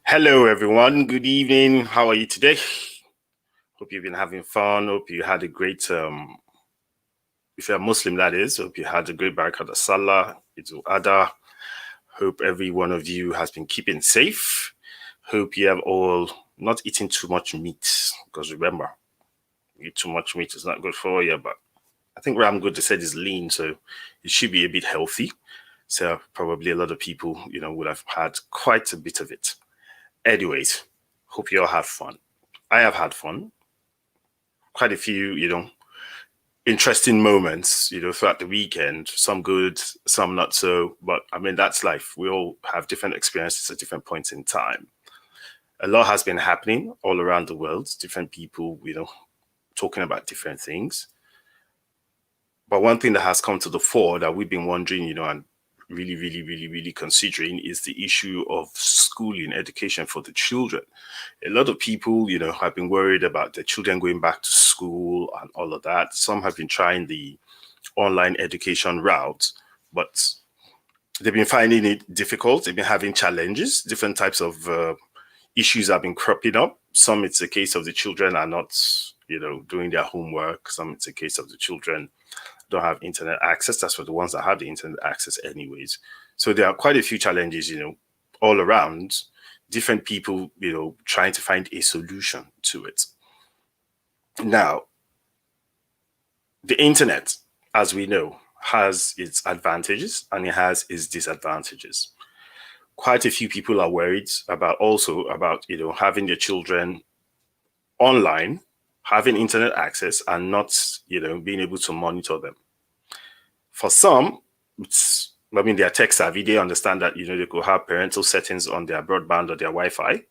Hello, everyone. Good evening. How are you today? Hope you've been having fun. Hope you had a great, if you're a Muslim, that is, hope you had a great Barakat Salah, Idul Adha. Hope every one of you has been keeping safe. Hope you have all not eaten too much meat, because remember, eat too much meat is not good for you, but I think where I'm good to say is lean, so it should be a bit healthy. So probably a lot of people, would have had quite a bit of it. Anyways, hope you all had fun. I have had fun. Quite a few, interesting moments, throughout the weekend. Some good, some not so. But I mean, that's life. We all have different experiences at different points in time. A lot has been happening all around the world. Different people, talking about different things. But one thing that has come to the fore that we've been wondering, and really considering is the issue of schooling, education for the children. A lot of people, have been worried about their children going back to school and all of that. Some have been trying the online education route, but they've been finding it difficult. They've been having challenges. Different types of issues have been cropping up. Some it's a case of the children are not, doing their homework. Some it's a case of the children don't have internet access. That's for the ones that have the internet access anyways. So there are quite a few challenges, all around. Different people, trying to find a solution to it. Now, the internet, as we know, has its advantages and it has its disadvantages. Quite a few people are worried about having their children online, having internet access and not, being able to monitor them. For some, they're tech savvy. They understand that, they could have parental settings on their broadband or their Wi-Fi.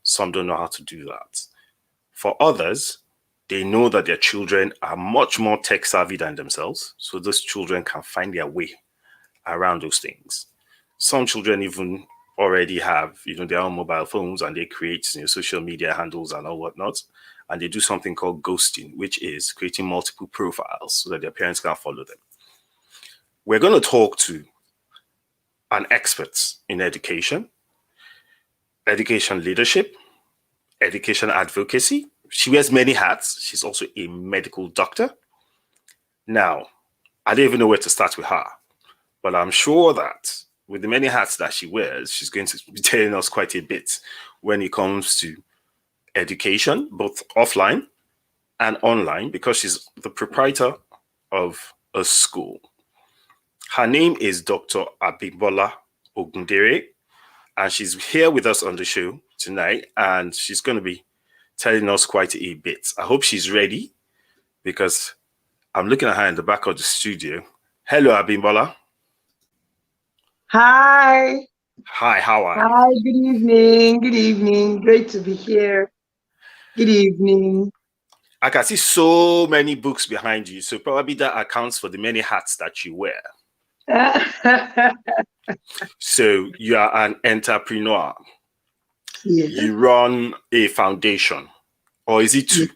Some don't know how to do that. For others, they know that their children are much more tech savvy than themselves. So those children can find their way around those things. Some children even already have, their own mobile phones and they create social media handles and all whatnot. And they do something called ghosting, which is creating multiple profiles so that their parents can follow them. We're going to talk to an expert in education leadership, education advocacy. She wears many hats. She's also a medical doctor. Now, I don't even know where to start with her, but I'm sure that with the many hats that she wears, she's going to be telling us quite a bit when it comes to education, both offline and online, because she's the proprietor of a school. Her name is Dr. Abimbola Ogundere, and she's here with us on the show tonight, and she's going to be telling us quite a bit. I hope she's ready, because I'm looking at her in the back of the studio. Hello, Abimbola. Hi. Hi, how are you? Hi, good evening. Good evening. Great to be here. Good evening. I can see so many books behind you, so probably that accounts for the many hats that you wear. So you are an entrepreneur. Yes. You run a foundation, or is it two? Yes.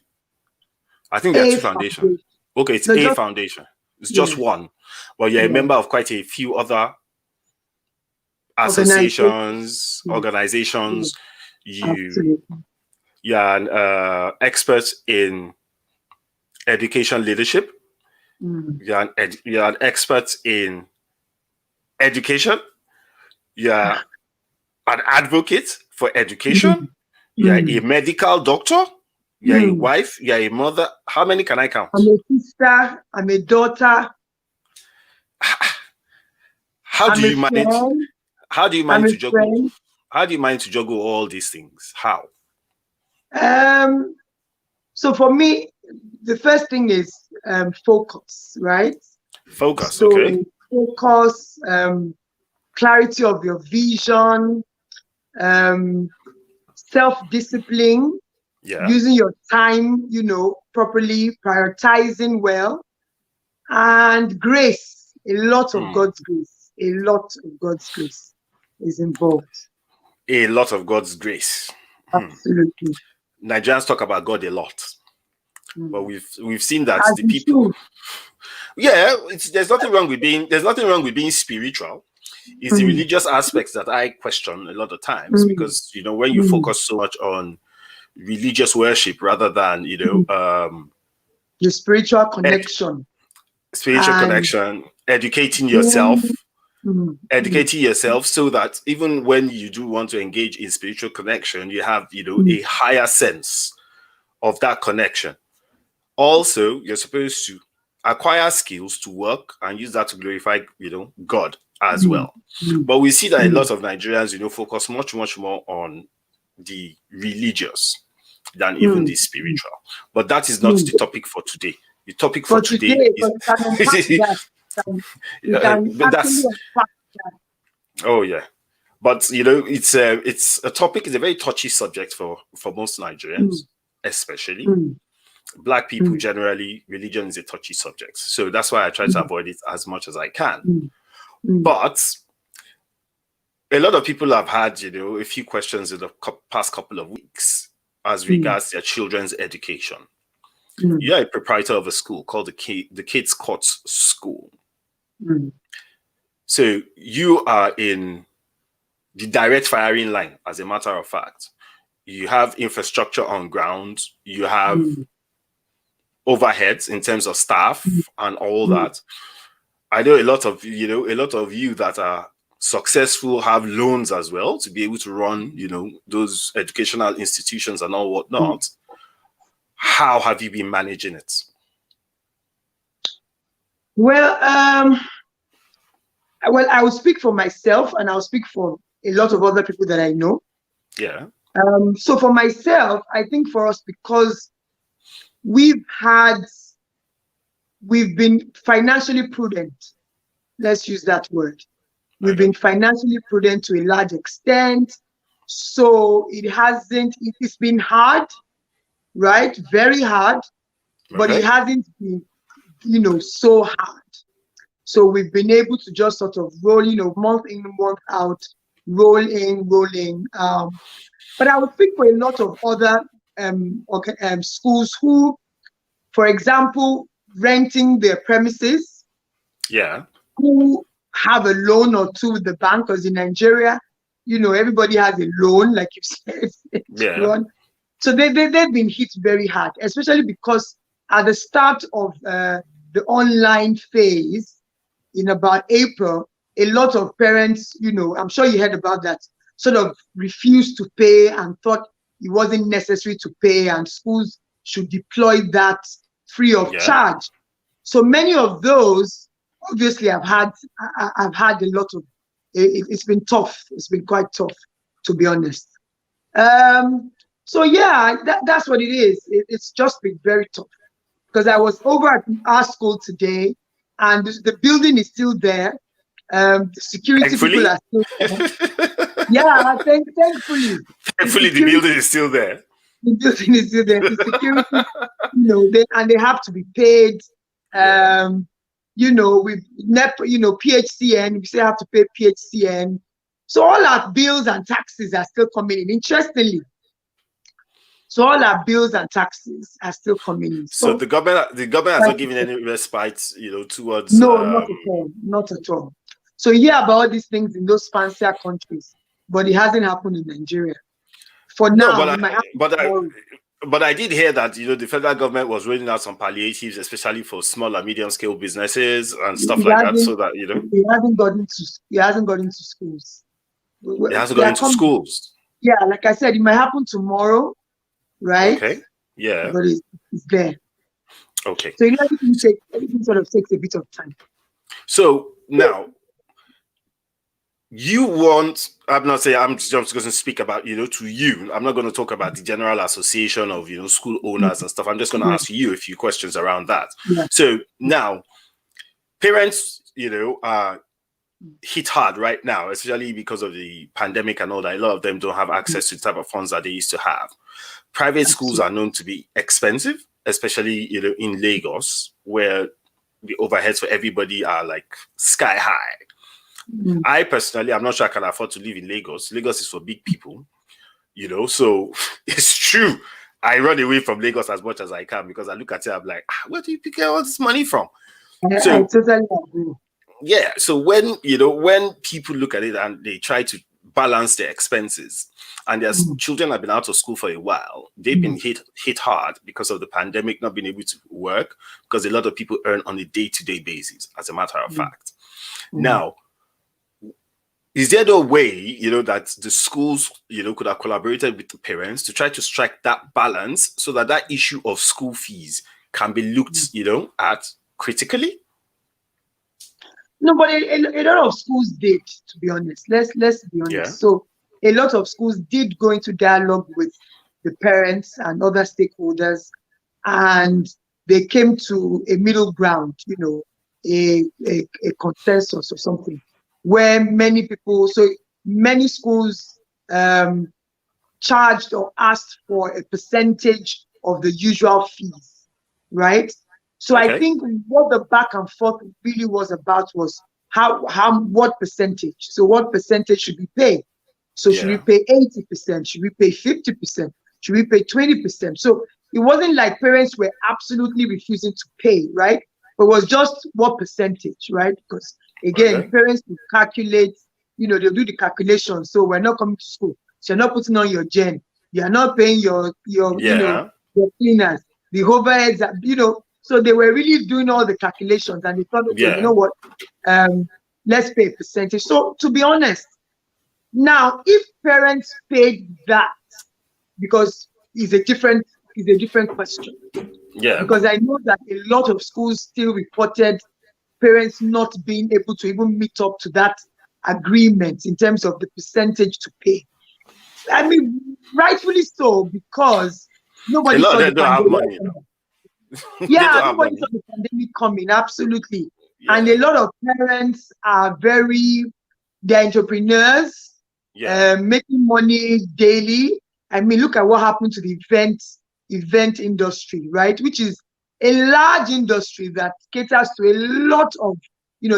I think there are two foundations. Okay, it's a foundation. It's just one. Well, you're a member of quite a few other associations, organizations. You're an expert in education leadership. You're an expert in education. You're an advocate for education. You're a medical doctor. You're a wife. You're a mother. How many can I count? I'm a sister. I'm a daughter. How do you manage? How do you manage to juggle? How do you manage to juggle all these things? How? So for me, the first thing is focus, right? Focus, so okay. Focus, clarity of your vision, self-discipline, using your time, properly, prioritizing well, and grace. A lot of God's grace. A lot of God's grace is involved. A lot of God's grace. Absolutely. Nigerians talk about God a lot, but we've seen that the people. Yeah, there's nothing wrong with being spiritual. it's the religious aspects that I question a lot of times, because, you know, when you focus so much on religious worship rather than, you know, the spiritual connection, educating yourself, educating yourself so that even when you do want to engage in spiritual connection, you have, you know, a higher sense of that connection. Also, you're supposed to acquire skills to work and use that to glorify, you know, God as well. But we see that a lot of Nigerians, you know, focus much more on the religious than even the spiritual. But that is not the topic for today. The topic for today is oh yeah. But you know, it's a topic, it's a very touchy subject for most Nigerians, especially Black people. Generally, religion is a touchy subject, so that's why I try to avoid it as much as I can. But a lot of people have had, you know, a few questions in the past couple of weeks as regards their children's education. You're a proprietor of a school called the Kids Courts School. So you are in the direct firing line, as a matter of fact. You have infrastructure on ground, you have overheads in terms of staff and all that. I know a lot of you that are successful have loans as well to be able to run, you know, those educational institutions and all whatnot. How have you been managing it? Well, I will speak for myself, and I'll speak for a lot of other people that I know. Yeah. So for myself, I think for us, because we've been financially prudent. Let's use that word. We've been financially prudent to a large extent. So it's been hard, right? Very hard, but it hasn't been, you know, so hard. So we've been able to just sort of roll, you know, month in, month out, rolling. But I would speak for a lot of other schools who, for example, renting their premises, who have a loan or two with the bank, because in Nigeria, you know, everybody has a loan, like you said. So they've been hit very hard, especially because at the start of the online phase in about April, a lot of parents, you know, I'm sure you heard about that, sort of refused to pay and thought it wasn't necessary to pay, and schools should deploy that free of charge. So many of those, obviously, I've had a lot of. It's been tough. It's been quite tough, to be honest. So yeah, that's what it is. It's just been very tough, because I was over at our school today, and the building is still there. The security people are still there. Yeah, thankfully. Thankfully, the building is still there. The building is still there. The security, you know, they have to be paid. You know, with NEP, you know, PHCN, we still have to pay PHCN. So all our bills and taxes are still coming in. Interestingly, so all our bills and taxes are still coming in. So the government has not given any respite, you know, towards. No, not at all. So you hear about all these things in those fancier countries, but it hasn't happened in Nigeria. For now, but I did hear that, you know, the federal government was rolling out some palliatives, especially for small and medium scale businesses and stuff like that, so that, you know, it hasn't got into schools. It hasn't got into schools. Yeah, like I said, it might happen tomorrow, right? Okay. Yeah. But it's there. Okay. So everything sort of takes a bit of time. So now, you want, I'm not saying, I'm just going to speak about, you know, to you. I'm not going to talk about the general association of, you know, school owners and stuff. I'm just going to ask you a few questions around that. So now, parents, you know, are hit hard right now, especially because of the pandemic and all that. A lot of them don't have access to the type of funds that they used to have. Private schools are known to be expensive, especially, you know, in Lagos, where the overheads for everybody are like sky high. I personally, I'm not sure I can afford to live in Lagos. Lagos is for big people, you know, so it's true. I run away from Lagos as much as I can, because I look at it, I'm like, where do you get all this money from? I totally agree. yeah, so when when people look at it and they try to balance their expenses, and their children have been out of school for a while, they've been hit hard because of the pandemic, not being able to work, because a lot of people earn on a day-to-day basis, as a matter of fact. Now, is there no way, that the schools, could have collaborated with the parents to try to strike that balance so that that issue of school fees can be looked, at critically? No, but a lot of schools did, to be honest. Let's be honest. Yeah. So a lot of schools did go into dialogue with the parents and other stakeholders, and they came to a middle ground, a consensus or something, where many schools charged or asked for a percentage of the usual fees, right? So I think what the back and forth really was about was what percentage. So what percentage should we pay? So should we pay 80%? Should we pay 50%? Should we pay 20%? So it wasn't like parents were absolutely refusing to pay, right? But it was just what percentage, right? Because again, parents will calculate, they'll do the calculation. So we're not coming to school. So you're not putting on your gen. You're not paying your your cleaners, the overheads, So they were really doing all the calculations, and they thought, okay, you know what? Let's pay a percentage. So to be honest, now if parents paid that, because it's a different question. Yeah. Because I know that a lot of schools still reported parents not being able to even meet up to that agreement in terms of the percentage to pay. I mean, rightfully so, because nobody saw the pandemic. Yeah, nobody saw the pandemic coming, absolutely. Yeah. And a lot of parents are they're entrepreneurs, making money daily. I mean, look at what happened to the event industry, right? Which is a large industry that caters to a lot of,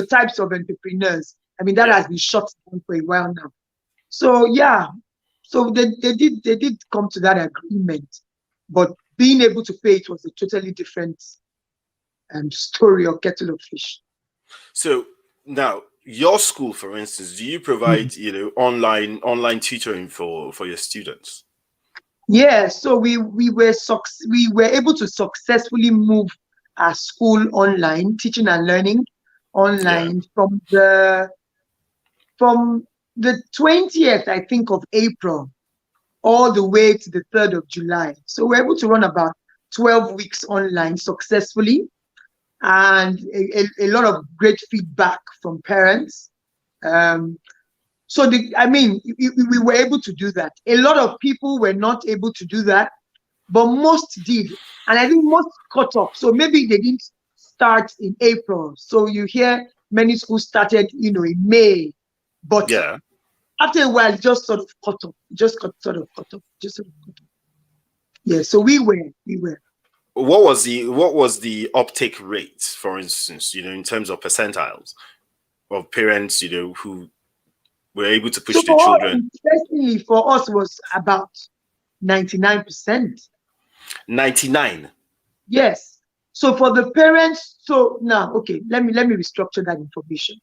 types of entrepreneurs. I mean, that has been shut down for a while now. So yeah, so they did come to that agreement, but being able to pay it was a totally different story or kettle of fish. So now, your school, for instance, do you provide online tutoring for your students? Yeah, so we were able to successfully move our school online, teaching and learning online from the 20th, I think, of April all the way to the 3rd of July. So we're able to run about 12 weeks online successfully, and a lot of great feedback from parents. So we were able to do that. A lot of people were not able to do that, but most did. And I think most caught up. So maybe they didn't start in April. So you hear many schools started, in May. But after a while, it just sort of caught up. Yeah, so we were. What was the uptake rate, for instance, in terms of percentiles of parents, who were able to push their children? Interestingly, for us was about 99%. 99? Yes. So for the parents, so now, okay, let me restructure that information.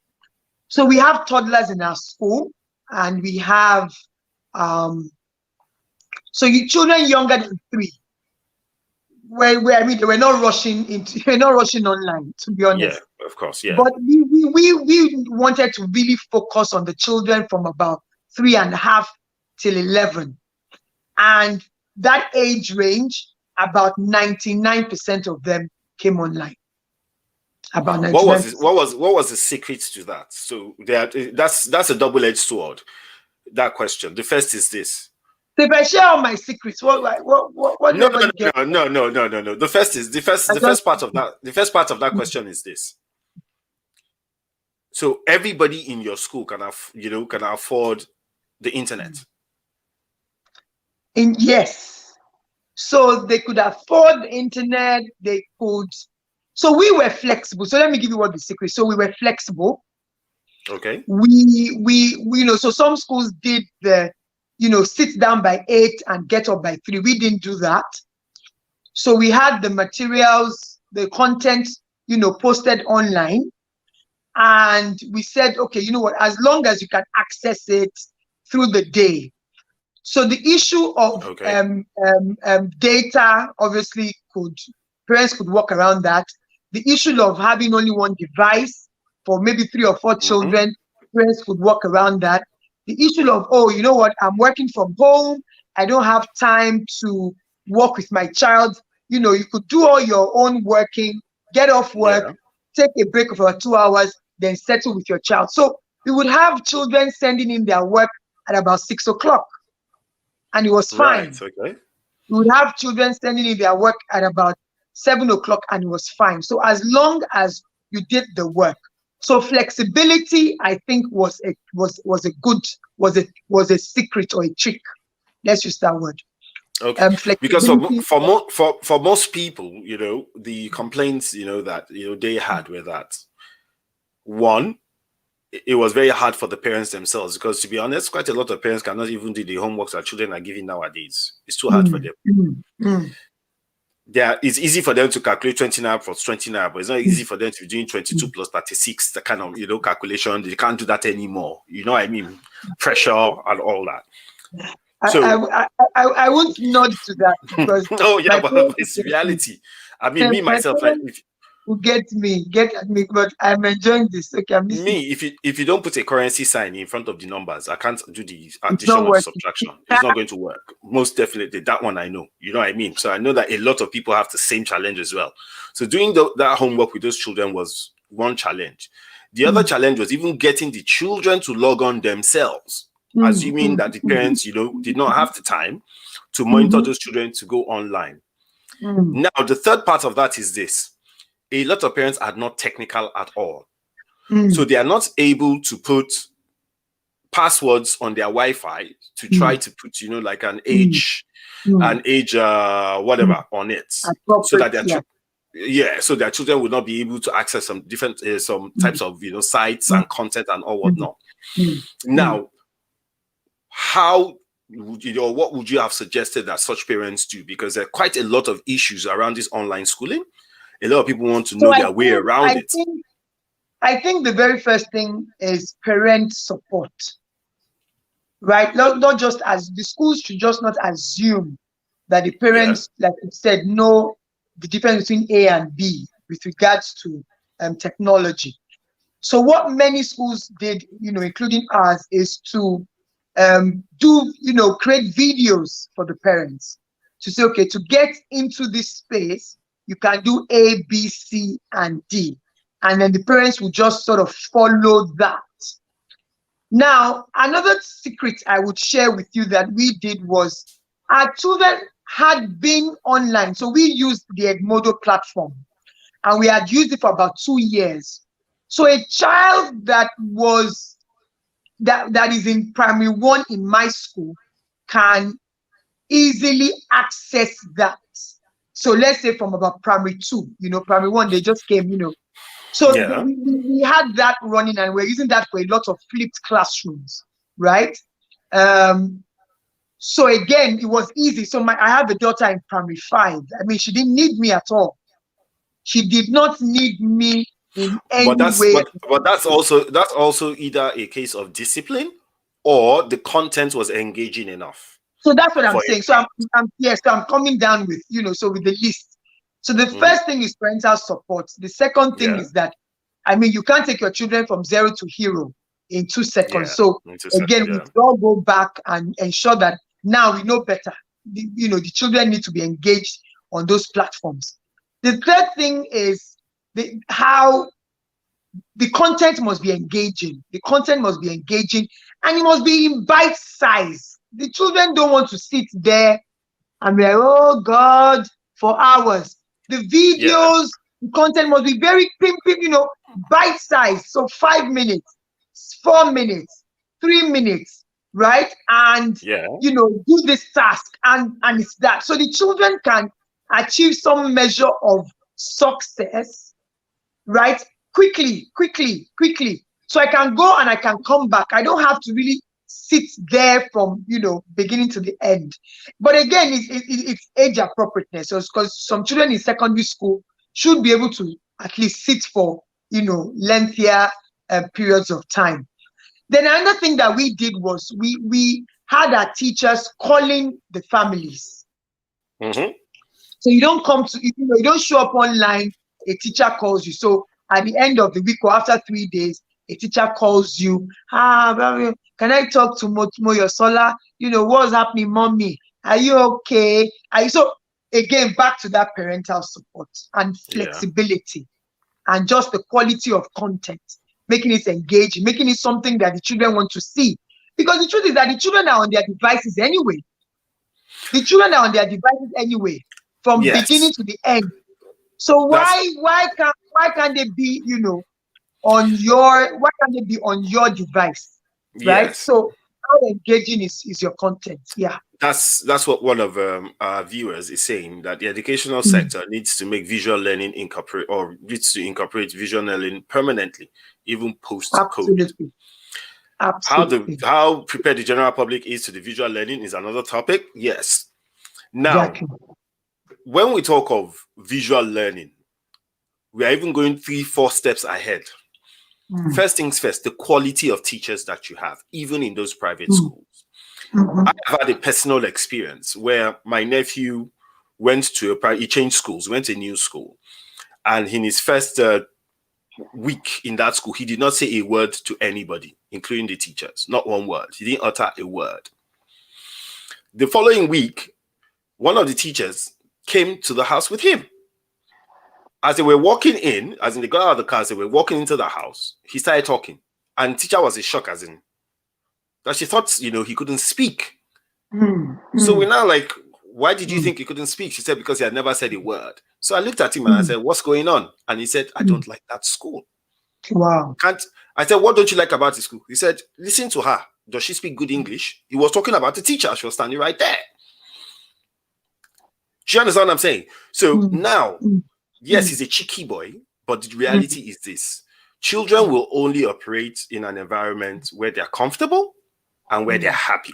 So we have toddlers in our school, and we have children younger than 3. Where they were not rushing online, to be honest. Yeah, of course, yeah. But we wanted to really focus on the children from about 3.5 till 11, and that age range, about 99% of them came online. About 99%. What was the secret to that? So that's a double-edged sword. That question. The first is this. So if I share all my secrets, what No. The first part of that question is this. So everybody in your school can afford the internet. Yes. So they could afford the internet, they could. So we were flexible. So let me give you what the secret. So we were flexible. Okay. We so some schools did the sit down by 8 and get up by 3. We didn't do that. So we had the materials, the content, posted online. And we said, okay, you know what, as long as you can access it through the day. So the issue of data, obviously, parents could work around that. The issue of having only one device for maybe 3 or 4 children, parents could work around that. The issue of, oh, you know what, I'm working from home, I don't have time to work with my child. You know, you could do all your own working, get off work, take a break of about 2 hours, then settle with your child. So we would have children sending in their work at about 6 o'clock. And it was fine. Right, okay. We would have children sending in their work at about 7 o'clock, and it was fine. So as long as you did the work. So flexibility, I think, was a secret or a trick. Let's use that word. Okay. Because for most people, you know, the complaints, you know, that they had were that, one, it was very hard for the parents themselves, because, to be honest, quite a lot of parents cannot even do the homework that children are giving nowadays. It's too hard for them. It's easy for them to calculate 20 naira plus 20 naira, but it's not easy for them to be doing 22 plus 36, the kind of, calculation. They can't do that anymore. You know what I mean? Pressure and all that. So I won't nod to that, because but it's reality. I mean, me myself, like, get at me, but I'm enjoying this. Okay, if you don't put a currency sign in front of the numbers, I can't do the addition or subtraction. It's not going to work. Most definitely, that one I know. You know what I mean? So I know that a lot of people have the same challenge as well. So doing that homework with those children was one challenge. The other challenge was even getting the children to log on themselves, assuming that the parents, did not have the time to monitor those children to go online. Now, the third part of that is this. A lot of parents are not technical at all. So they are not able to put passwords on their Wi-Fi to try to put, like an age, whatever on it. So that so their children will not be able to access some different, some types of, sites and content and all whatnot. Now, how what would you have suggested that such parents do? Because there are quite a lot of issues around this online schooling. A lot of people want to know their way around it. I think the very first thing is parent support, right? Not just as the schools should just not assume that the parents, like you said, know the difference between A and B with regards to technology. So what many schools did, including ours, is to create videos for the parents to say, okay, to get into this space, you can do A, B, C, and D. And then the parents will just sort of follow that. Now, another secret I would share with you that we did was our children had been online. So we used the Edmodo platform, and we had used it for about 2 years. So a child that is in primary 1 in my school can easily access that. So let's say from about primary 2, primary 1, they just came, So we had that running, and we're using that for a lot of flipped classrooms, right? So again, it was easy. So I have a daughter in primary 5. I mean, she didn't need me at all. She did not need me in any way. But that's also either a case of discipline or the content was engaging enough. So that's what I'm saying. So I'm coming down with, so with the list. So the first thing is parental support. The second thing is that, I mean, you can't take your children from 0 to hero in 2 seconds. So again, we all go back and ensure that now we know better. The children need to be engaged on those platforms. The third thing is how the content must be engaging. The content must be engaging, and it must be in bite size. The children don't want to sit there and be like, oh God, for hours. The videos, the content must be very bite size. So 5 minutes, 4 minutes, 3 minutes, right? And do this task, and it's that. So the children can achieve some measure of success, right? Quickly. So I can go and I can come back. I don't have to really sit there from beginning to the end. But again, it's age appropriateness. So because some children in secondary school should be able to at least sit for lengthier periods of time. Then another thing that we did was we had our teachers calling the families. Mm-hmm. So you don't come to, you don't show up online, a teacher calls you. So at the end of the week or after 3 days, a teacher calls you. Can I talk to Moyosola? What's happening, mommy? Are you okay? So again, back to that parental support and flexibility and just the quality of content, making it engaging, making it something that the children want to see. Because the truth is that the children are on their devices anyway. From beginning to the end. So why can't they be, why can't they be on your device? Right? Yes. So how engaging is your content? Yeah. That's what one of our viewers is saying, that the educational sector needs to make visual learning needs to incorporate visual learning permanently, even post-COVID. Absolutely. How prepared the general public is to the visual learning is another topic. Yes. Now, when we talk of visual learning, we are even going 3-4 steps ahead. First things first, the quality of teachers that you have, even in those private schools. I've had a personal experience where my nephew went to he changed schools, went to a new school. And in his first week in that school, he did not say a word to anybody, including the teachers. Not one word. He didn't utter a word. The following week, one of the teachers came to the house with him. As they were walking in, as in they got out of the car, as they were walking into the house, he started talking. And the teacher was in shock, as in that she thought, he couldn't speak. So we're now like, why did you think he couldn't speak? She said, because he had never said a word. So I looked at him and I said, what's going on? And he said, I don't like that school. Wow. I said, what don't you like about the school? He said, listen to her. Does she speak good English? He was talking about the teacher. She was standing right there. Do you understand what I'm saying? So now, yes, he's a cheeky boy, but the reality is this. Children will only operate in an environment where they're comfortable and where they're happy.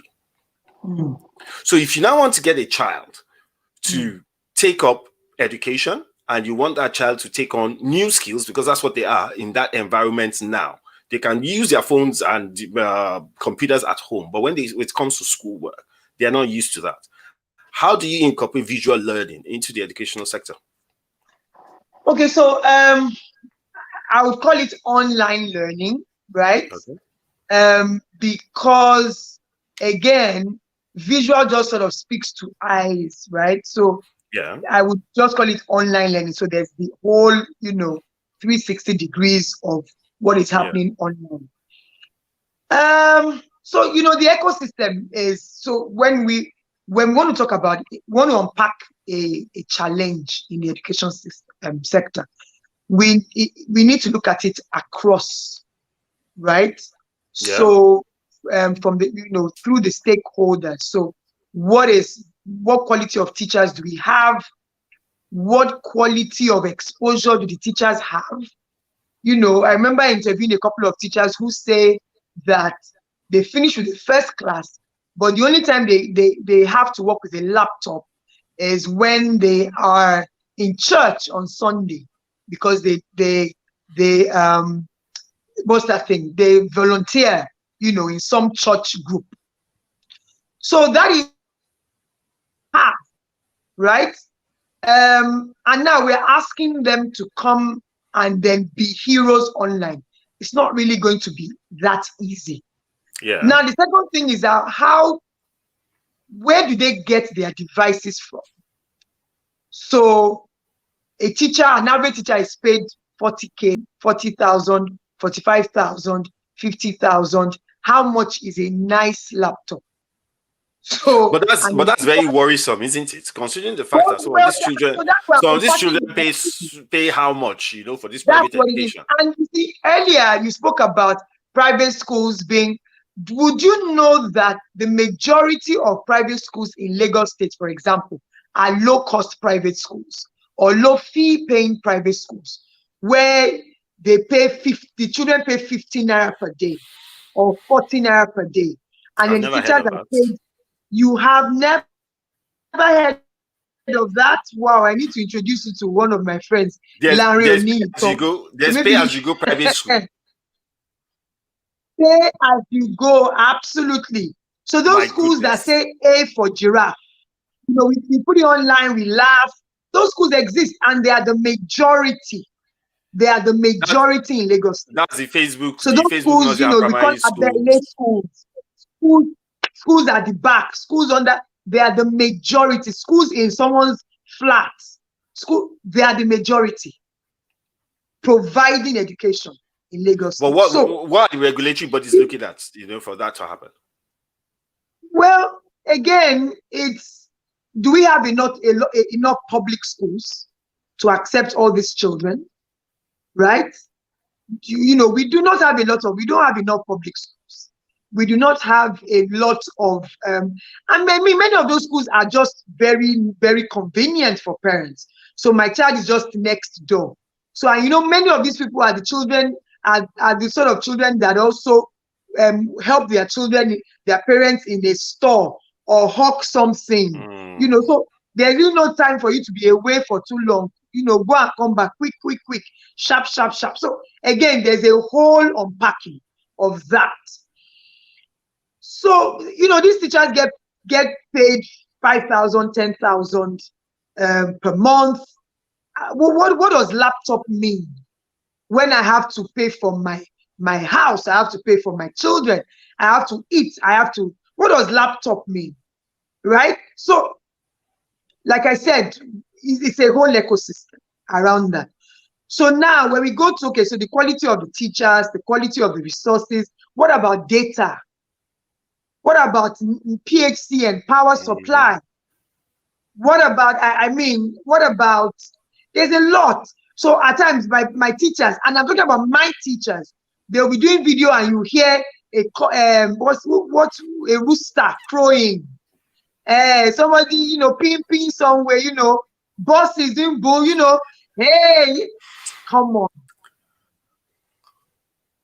So if you now want to get a child to take up education and you want that child to take on new skills, because that's what they are in that environment now. They can use their phones and computers at home, but when it comes to schoolwork, they are not used to that. How do you incorporate visual learning into the educational sector? Okay, so I would call it online learning, right? Okay. Because again, visual just sort of speaks to eyes, right? So I would just call it online learning. So there's the whole, 360 degrees of what is happening online. So the ecosystem is, so when we want to talk about it, want to unpack a challenge in the education system sector, we need to look at it across, right? So from the through the stakeholders. So what quality of teachers do we have? What quality of exposure do the teachers have? I remember interviewing a couple of teachers who say that they finish with the first class, but the only time they have to work with a laptop is when they are in church on Sunday, because they what's that thing? They volunteer, in some church group. So that is half, right? And now we're asking them to come and then be heroes online. It's not really going to be that easy. Now, the second thing is where do they get their devices from? So an average teacher is paid 40K, 40,000, 45,000, 50,000. How much is a nice laptop? So, but that's very worrisome, isn't it? Considering the fact that some of these children pay how much, for this private education. And you see, earlier you spoke about private schools being. Would you know that the majority of private schools in Lagos State, for example, are low-cost private schools or low-fee paying private schools, where the children pay 15 naira per day or 40 naira per day, and then the teachers are paid. You have never heard of that? Wow, I need to introduce you to one of my friends, Larry O'Neill. There's pay-as-you-go private school. Pay as you go, absolutely. So those schools that say A for giraffe, you know, we put it online, we laugh. Those schools exist, and they are the majority. They are the majority in Lagos. That's the Facebook. So the those Facebook schools, you know, we call abele schools. Schools at the back, schools under. They are the majority. Schools in someone's flat, they are the majority providing education in Lagos. But what are the regulatory bodies looking at, you know, for that to happen? Well, again, it's, do we have enough public schools to accept all these children, right? You know, we don't have enough public schools. We do not have a lot of, and many of those schools are just very, very convenient for parents. So my child is just next door. So, you know, many of these people are the children, are the sort of children that also help their children, their parents in a store or hawk something, you know. So there's really no time for you to be away for too long. You know, go and come back quick, sharp. So again, there's a whole unpacking of that. So, you know, these teachers get paid 5,000, 10,000 per month. What does laptop mean? When I have to pay for my house, I have to pay for my children, I have to eat, what does laptop mean? Right? So, like I said, it's a whole ecosystem around that. So now when we go to, okay, so the quality of the teachers, the quality of the resources, what about data? What about PHC and power supply? What about, what about, there's a lot. So at times my teachers, and I'm talking about my teachers, they'll be doing video and you hear a rooster crowing. Somebody, you know, pimping somewhere, you know, bosses doing bull, you know, hey, come on.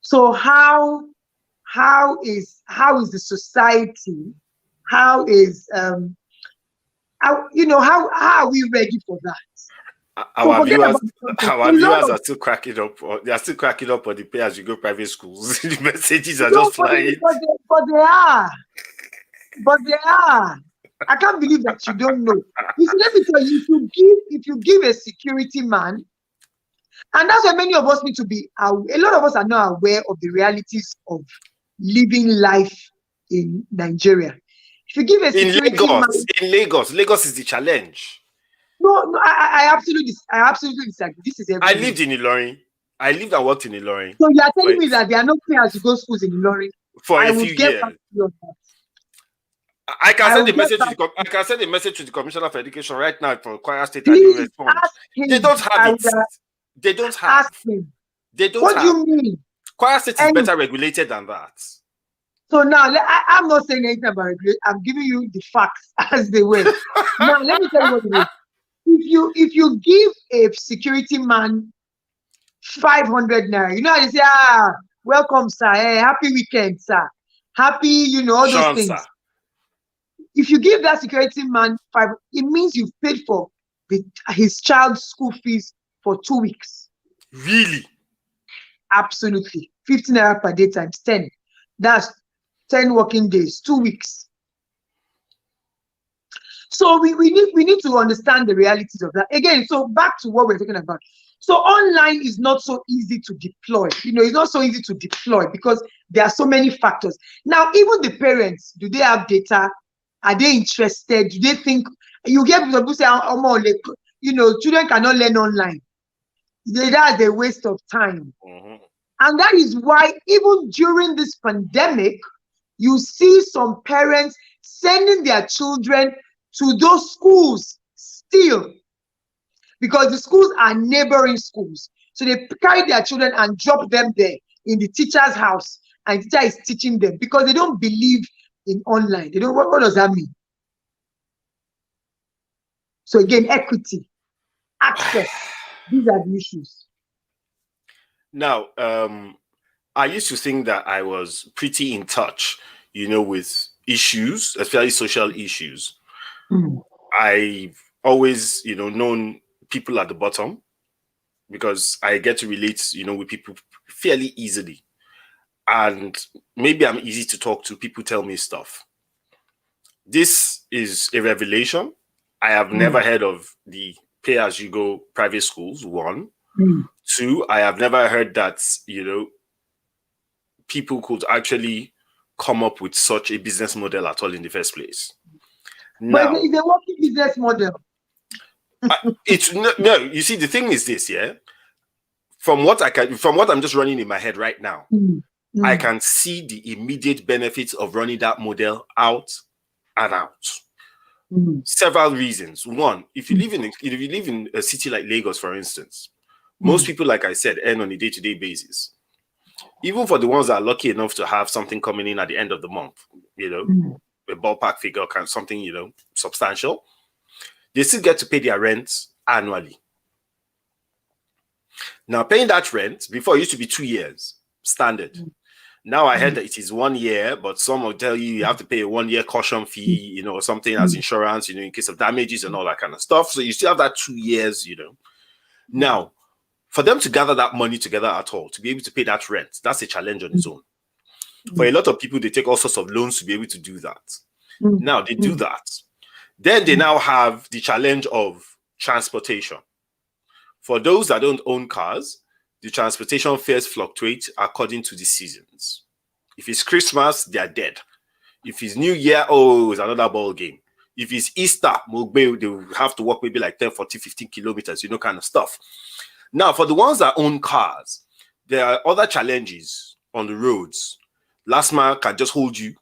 So how is the society, how are we ready for that? Our viewers are still cracking up. They are still cracking up on the pay as you go private schools. The messages are just flying. But they are. I can't believe that you don't know. You see, let me tell you, if you give a security man, and that's why many of us need to be, a lot of us are not aware of the realities of living life in Nigeria. If you give a security man, in Lagos is the challenge. No, I absolutely disagree. This is everywhere. I lived in Ilorin. I lived and worked in Ilorin. So you are telling me that there are no pay as you go schools in Ilorin? For a few years. I can send a message to the Commissioner for Education right now for Kwara State. Please they don't have it. They don't have. They don't. What do you mean? Kwara State is better regulated than that. So now I'm not saying anything about regulation. I'm giving you the facts as they were. Now let me tell you what it is. If you give a security man 500 naira, you know how they say, welcome, sir. Hey, happy weekend, sir. Happy, you know, all those things. Sir. If you give that security man 5, it means you've paid for his child's school fees for 2 weeks. Really? Absolutely. 15 naira per day times 10. That's 10 working days, 2 weeks. So we need to understand the realities of that. Again, so back to what we're talking about. So online is not so easy to deploy. You know, it's not so easy to deploy because there are so many factors. Now, even the parents, do they have data? Are they interested? Do they think, you get people who say, you know, children cannot learn online. That's a waste of time. And that is why even during this pandemic, you see some parents sending their children to those schools still, because the schools are neighboring schools. So they carry their children and drop them there in the teacher's house, and the teacher is teaching them because they don't believe in online. They don't. What does that mean? So again, equity, access, these are the issues. Now, I used to think that I was pretty in touch, you know, with issues, especially social issues. I've always, you know, known people at the bottom because I get to relate, you know, with people fairly easily. and maybe I'm easy to talk to. People tell me stuff. This is a revelation. I have never heard of the pay-as-you-go private schools, one. Two, I have never heard that, people could actually come up with such a business model at all in the first place. Now, but it's a working business model. It's no, you see, the thing is this, yeah. From what I'm just running in my head right now, I can see the immediate benefits of running that model out and out. Several reasons. One, if you live in a city like Lagos, for instance, most people, like I said, earn on a day-to-day basis. Even for the ones that are lucky enough to have something coming in at the end of the month, a ballpark figure, kind of something, substantial, they still get to pay their rent annually. Now, paying that rent, before it used to be 2 years, standard. Now I heard that it is 1 year, but some will tell you have to pay a 1 year caution fee, or something as insurance, in case of damages and all that kind of stuff. So you still have that 2 years, Now, for them to gather that money together at all, to be able to pay that rent, that's a challenge on its own. For a lot of people, they take all sorts of loans to be able to do that. Now, they do that. Then they now have the challenge of transportation. For those that don't own cars, the transportation fares fluctuate according to the seasons. If it's Christmas, they are dead. If it's New Year, it's another ball game. If it's Easter, they will have to walk maybe like 10, 40, 15 kilometers, kind of stuff. Now, for the ones that own cars, there are other challenges on the roads. Last man can just hold you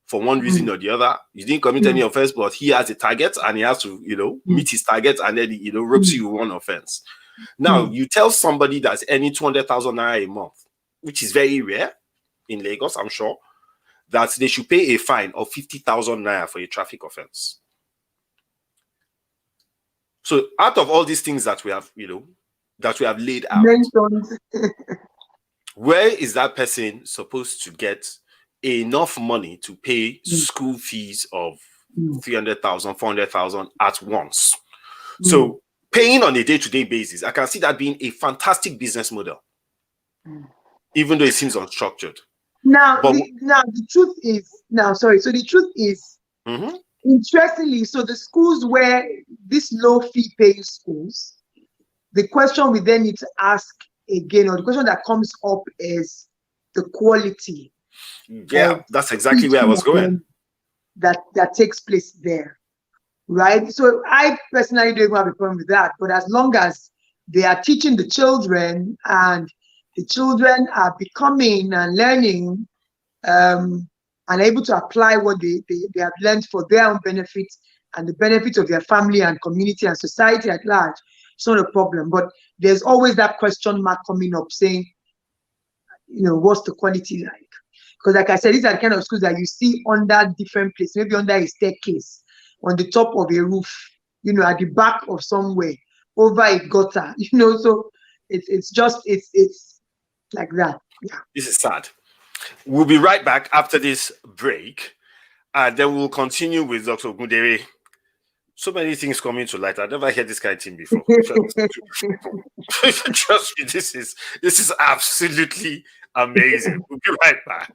for one reason or the other. You didn't commit any offense, but he has a target and he has to, meet his target, and then he, ropes you with one offense. Now, you tell somebody that's earning 200,000 naira a month, which is very rare in Lagos, I'm sure, that they should pay a fine of 50,000 naira for a traffic offense. So, out of all these things that we have, that we have laid out, where is that person supposed to get enough money to pay school fees of 300,000, 400,000 at once? So, paying on a day-to-day basis, I can see that being a fantastic business model, even though it seems unstructured. Now, the truth is, interestingly, so the schools where this low fee paying schools, the question we then need to ask again, or the question that comes up, is the quality. Yeah, that's exactly where I was going. That takes place there, right? So I personally don't have a problem with that, but as long as they are teaching the children and the children are becoming and learning and able to apply what they have learned for their own benefit and the benefit of their family and community and society at large, it's not a problem. But there's always that question mark coming up saying, what's the quality like? Because like I said, these are the kind of schools that you see under different places, maybe under a staircase, on the top of a roof, at the back of somewhere, over a gutter, so it's like that. Yeah. This is sad. We'll be right back after this break, and then we'll continue with Dr. Ogundere. So many things coming to light. I've never heard this kind of thing before. Trust me, this is absolutely amazing. We'll be right back.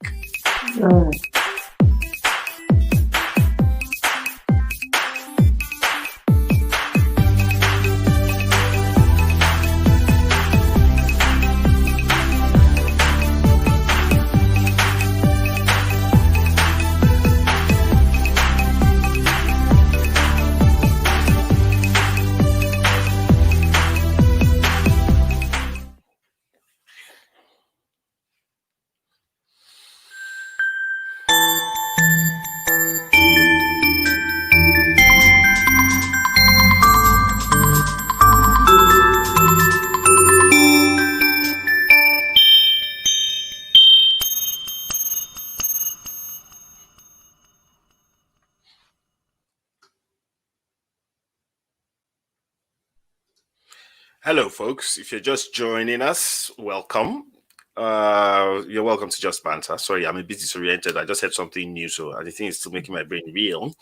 Hello, folks. If you're just joining us, welcome. You're welcome to Just Banter. Sorry, I'm a bit disoriented. I just had something new, so I think it's still making my brain reel.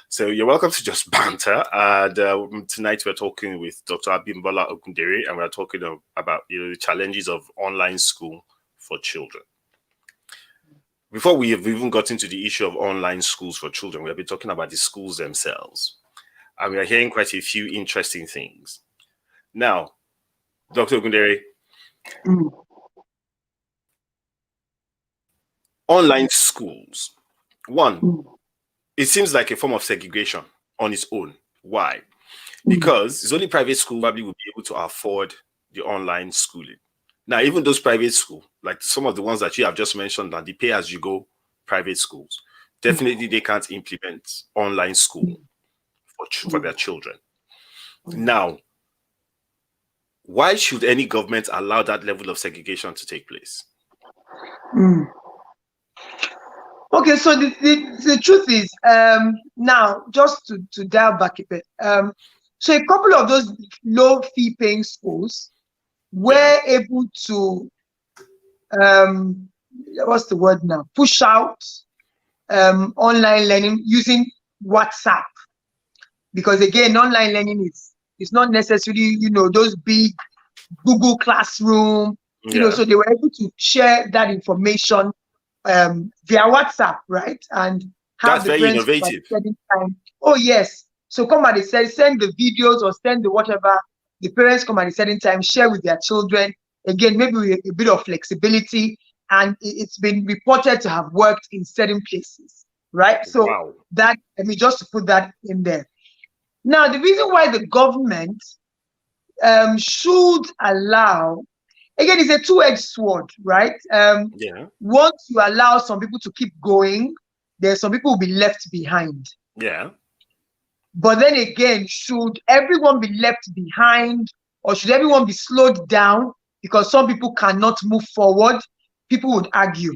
So you're welcome to Just Banter. And tonight we're talking with Dr. Abimbola Ogundere, and we're talking about the challenges of online school for children. before we have even got into the issue of online schools for children, we have been talking about the schools themselves. And we are hearing quite a few interesting things. Now, Dr. Ogundere, online schools. One, it seems like a form of segregation on its own. Why? Because it's only private school probably will be able to afford the online schooling. Now, even those private schools, like some of the ones that you have just mentioned, that the pay-as-you-go private schools, definitely they can't implement online school for their children. Now, why should any government allow that level of segregation to take place? Okay, so the truth is, now just to dial back a bit, so a couple of those low fee paying schools were able to, what's the word now? Push out online learning using WhatsApp, because again, online learning is not necessarily, you know, those big Google Classroom, you know, so they were able to share that information via WhatsApp, right? And have that's very innovative. Time. Oh yes, so come at a send the videos or send the whatever. The parents come at a certain time, share with their children. Again, maybe with a bit of flexibility, and it's been reported to have worked in certain places, right? So that, I mean, just to put that in there. Now, the reason why the government should allow, again, it's a two-edged sword, right? Once you allow some people to keep going, there's some people will be left behind. But then again, should everyone be left behind, or should everyone be slowed down because some people cannot move forward? People would argue.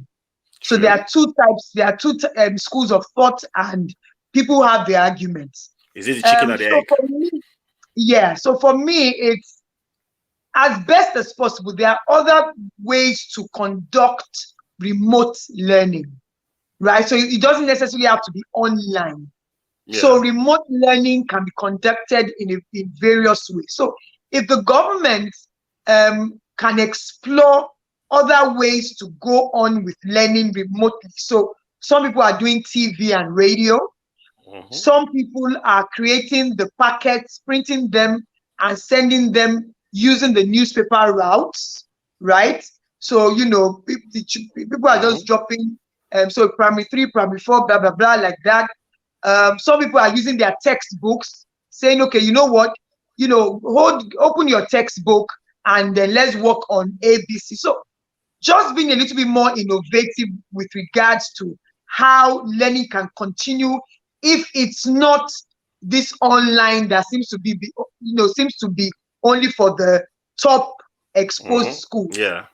So there are two types. There are two schools of thought, and people have their arguments. Is it the chicken or the egg? For me, yeah. So for me, it's as best as possible. There are other ways to conduct remote learning, right? So it doesn't necessarily have to be online. So remote learning can be conducted in various ways. So if the government can explore other ways to go on with learning remotely. So some people are doing TV and radio. Some people are creating the packets, printing them and sending them using the newspaper routes, right? So, you know, people are just dropping, so primary 3, primary 4, blah, blah, blah, like that. Some people are using their textbooks, saying, okay, you know what, you know, open your textbook and then let's work on ABC. So just being a little bit more innovative with regards to how learning can continue if it's not this online that seems to be, you know, seems to be only for the top exposed schools. And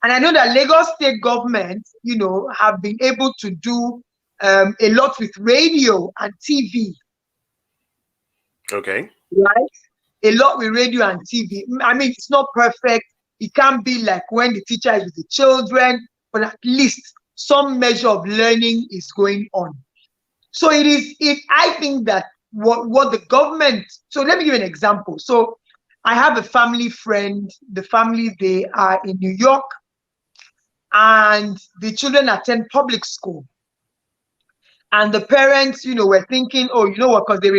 I know that Lagos state government, you know, have been able to do a lot with radio and TV. Right? A lot with radio and TV. I mean, it's not perfect. It can't be like when the teacher is with the children, but at least some measure of learning is going on. So I think that what the government, so let me give you an example. So I have a family friend, the family, they are in New York, and the children attend public school. And the parents, you know, were thinking, oh, you know what, because they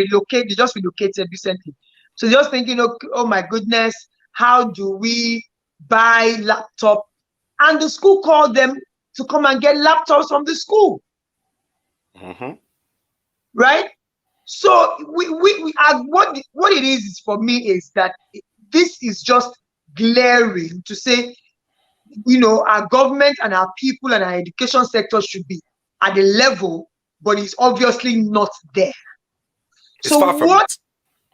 just relocated recently. So just thinking, oh my goodness, how do we buy laptop? And the school called them to come and get laptops from the school. Right? So we are, what it is for me is that this is just glaring to say, you know, our government and our people and our education sector should be at a level, but it's obviously not there. It's far from it.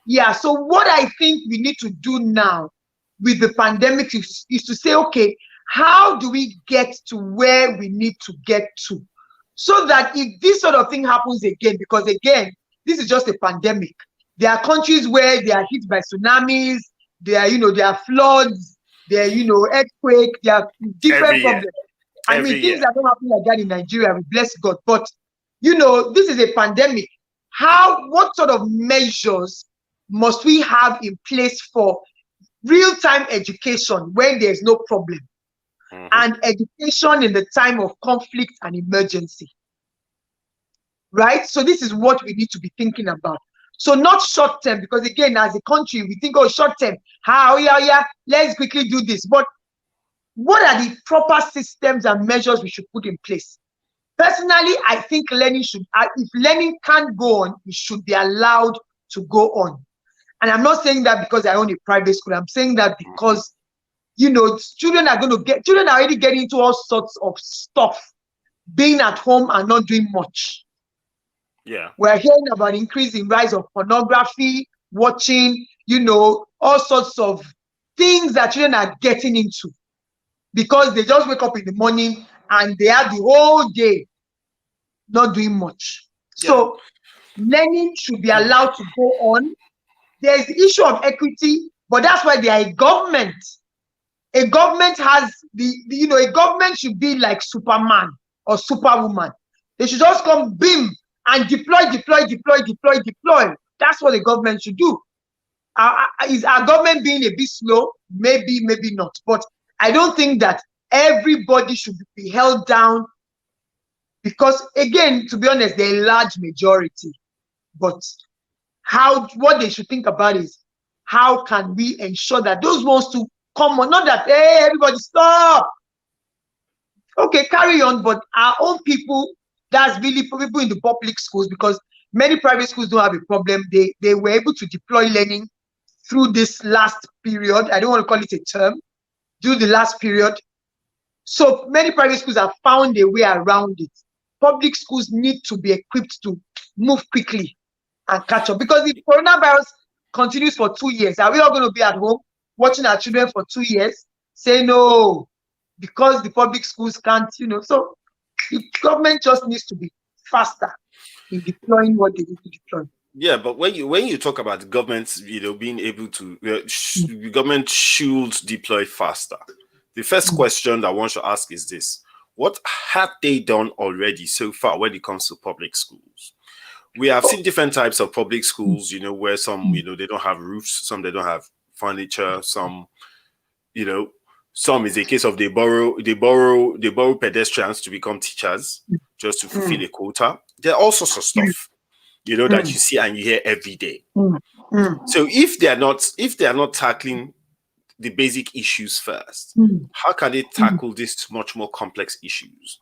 Yeah, so what I think we need to do now with the pandemic is to say, okay, how do we get to where we need to get to? So that if this sort of thing happens again, because again, this is just a pandemic. There are countries where they are hit by tsunamis, there are, you know, there are floods, there are, you know, earthquake, there are different problems. I mean, things are not happening like that in Nigeria, we bless God. But, you know, this is a pandemic. What sort of measures must we have in place for real-time education when there's no problem? and education in the time of conflict and emergency. Right? So this is what we need to be thinking about. So not short term, because again, as a country, we think, oh, short term, let's quickly do this. But what are the proper systems and measures we should put in place? Personally, I think learning should, if learning can't go on, it should be allowed to go on. And I'm not saying that because I own a private school. I'm saying that because, children are already getting into all sorts of stuff, being at home and not doing much. Yeah. We're hearing about increasing rise of pornography, watching, all sorts of things that children are getting into because they just wake up in the morning and they have the whole day not doing much. Yeah. So learning should be allowed to go on. There's the issue of equity, but that's why they are a government. A government has a government should be like Superman or Superwoman. They should just come, beam, and deploy. That's what the government should do. Is our government being a bit slow? Maybe, maybe not. But I don't think that everybody should be held down because, again, to be honest, they're a large majority. But what they should think about is how can we ensure that those ones to come on, not that, hey, everybody stop. Okay, carry on, but our own people, that's really people in the public schools, because many private schools don't have a problem. They were able to deploy learning through this last period. I don't want to call it a term, through the last period. So many private schools have found a way around it. Public schools need to be equipped to move quickly and catch up. Because if coronavirus continues for 2 years, are we all going to be at home watching our children for 2 years? Say no, because the public schools can't, so the government just needs to be faster in deploying what they need to deploy. Yeah, but when you talk about the government, being able to, the government should deploy faster. The first question that one should ask is this: what have they done already so far when it comes to public schools? We have seen different types of public schools, where some, they don't have roofs, some they don't have furniture, some, some is a case of they borrow pedestrians to become teachers just to fulfill a quota. There are all sorts of stuff, that you see and you hear every day. So if they are not tackling the basic issues first, how can they tackle these much more complex issues?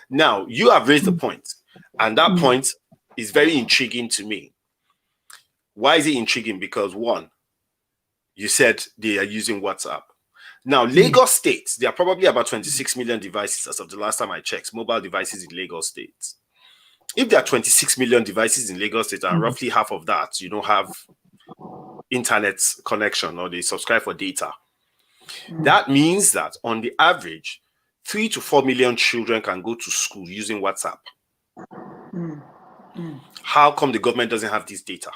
Now, you have raised a point, and that point is very intriguing to me. Why is it intriguing? Because one, you said they are using WhatsApp. Now, Lagos State, there are probably about 26 million devices as of the last time I checked, mobile devices in Lagos State. If there are 26 million devices in Lagos State and roughly half of that, you don't have internet connection or they subscribe for data, that means that on the average, 3 to 4 million children can go to school using WhatsApp. How come the government doesn't have this data?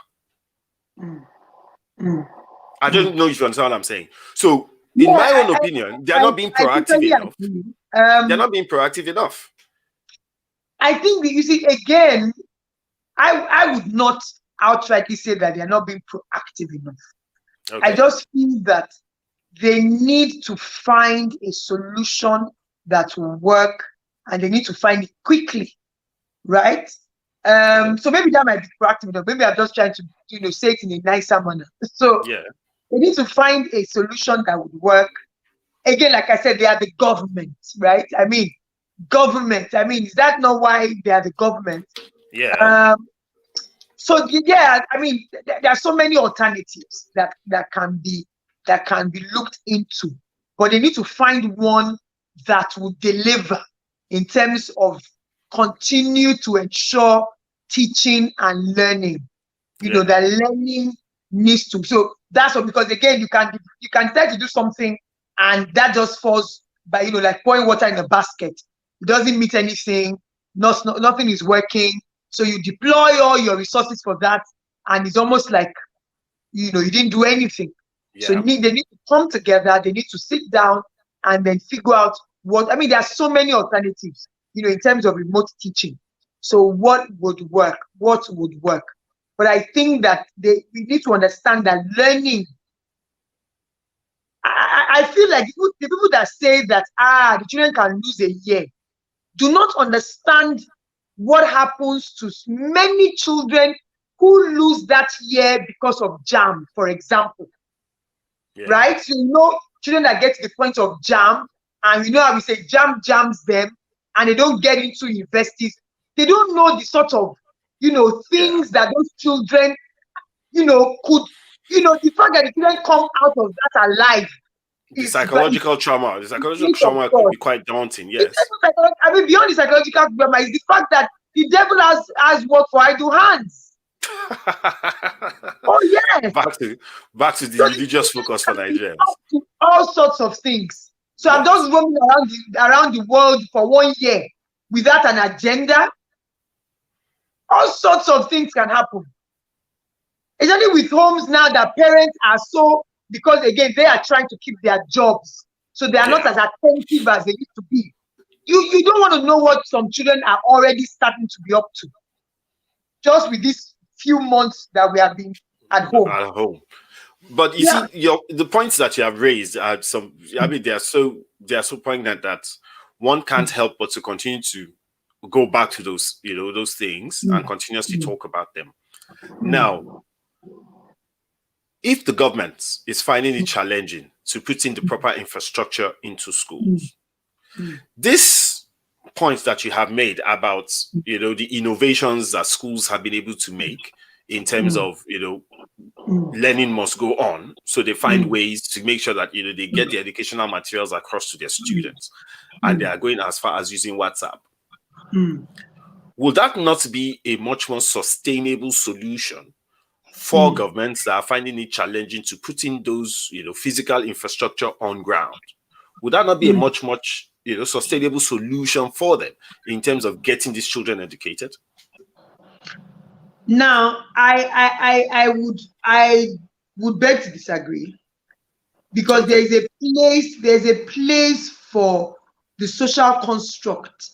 I don't know if you understand what I'm saying. So, in my own opinion, they're not being proactive enough. They're not being proactive enough. I think, you see, again, I would not outrightly say that they're not being proactive enough. Okay. I just feel that they need to find a solution that will work, and they need to find it quickly, right? So maybe that might be proactive enough. Maybe I'm just trying to say it in a nicer manner. So yeah, they need to find a solution that would work. Again, like I said, they are the government, right? Government. Is that not why they are the government? Yeah. So yeah, there are so many alternatives that can be looked into, but they need to find one that will deliver in terms of continue to ensure teaching and learning. That learning needs to. So that's what, because again, you can try to do something and that just falls by like pouring water in a basket. It doesn't meet anything. Nothing is working. So you deploy all your resources for that, and it's almost like you didn't do anything. Yeah. So they need to come together. They need to sit down and then figure out what. There are so many alternatives, in terms of remote teaching. So what would work? What would work? But I think that we need to understand that learning. I feel like the people that say that the children can lose a year do not understand what happens to many children who lose that year because of JAM, for example. Yeah. Right? So, children that get to the point of JAM, and how we say JAM jams them, and they don't get into universities. They don't know the sort of, things that those children, could, the fact that the children come out of that alive. The psychological trauma. The psychological trauma could be quite daunting, yes. I mean, beyond the psychological trauma is the fact that the devil has work for idle hands. Oh, yes. Back to the religious focus for Nigerians. All sorts of things. So I'm just roaming around the world for 1 year without an agenda. All sorts of things can happen. Especially with homes now that parents are so, because again, they are trying to keep their jobs. So they are not as attentive as they used to be. You don't want to know what some children are already starting to be up to. Just with these few months that we have been at home. But you see, the points that you have raised are some. I mean, they are so poignant that one can't help but to continue to go back to those, those things and continuously talk about them. Now, if the government is finding it challenging to put in the proper infrastructure into schools, this point that you have made about, the innovations that schools have been able to make in terms of, learning must go on. So they find ways to make sure that, they get the educational materials across to their students, and they are going as far as using WhatsApp. Would that not be a much more sustainable solution for governments that are finding it challenging to put in those, physical infrastructure on ground? Would that not be a much, sustainable solution for them in terms of getting these children educated? Now, I would beg to disagree, because there's a place for the social construct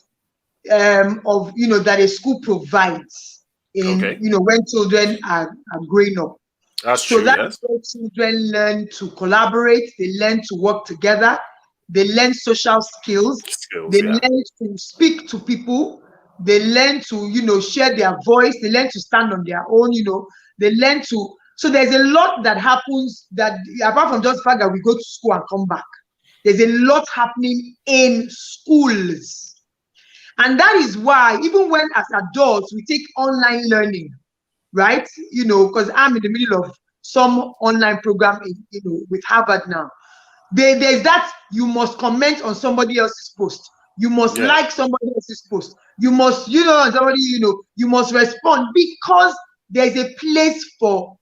of that a school provides in when children are growing up. That's true. So that's where children learn to collaborate, they learn to work together, they learn social skills, they learn to speak to people, they learn to share their voice, they learn to stand on their own, they learn to. So there's a lot that happens, that apart from just the fact that we go to school and come back, there's a lot happening in schools. And that is why, even when as adults we take online learning, right? Because I'm in the middle of some online program with Harvard now. There's that you must comment on somebody else's post. You must like somebody else's post. You must, somebody, you must respond, because there's a place for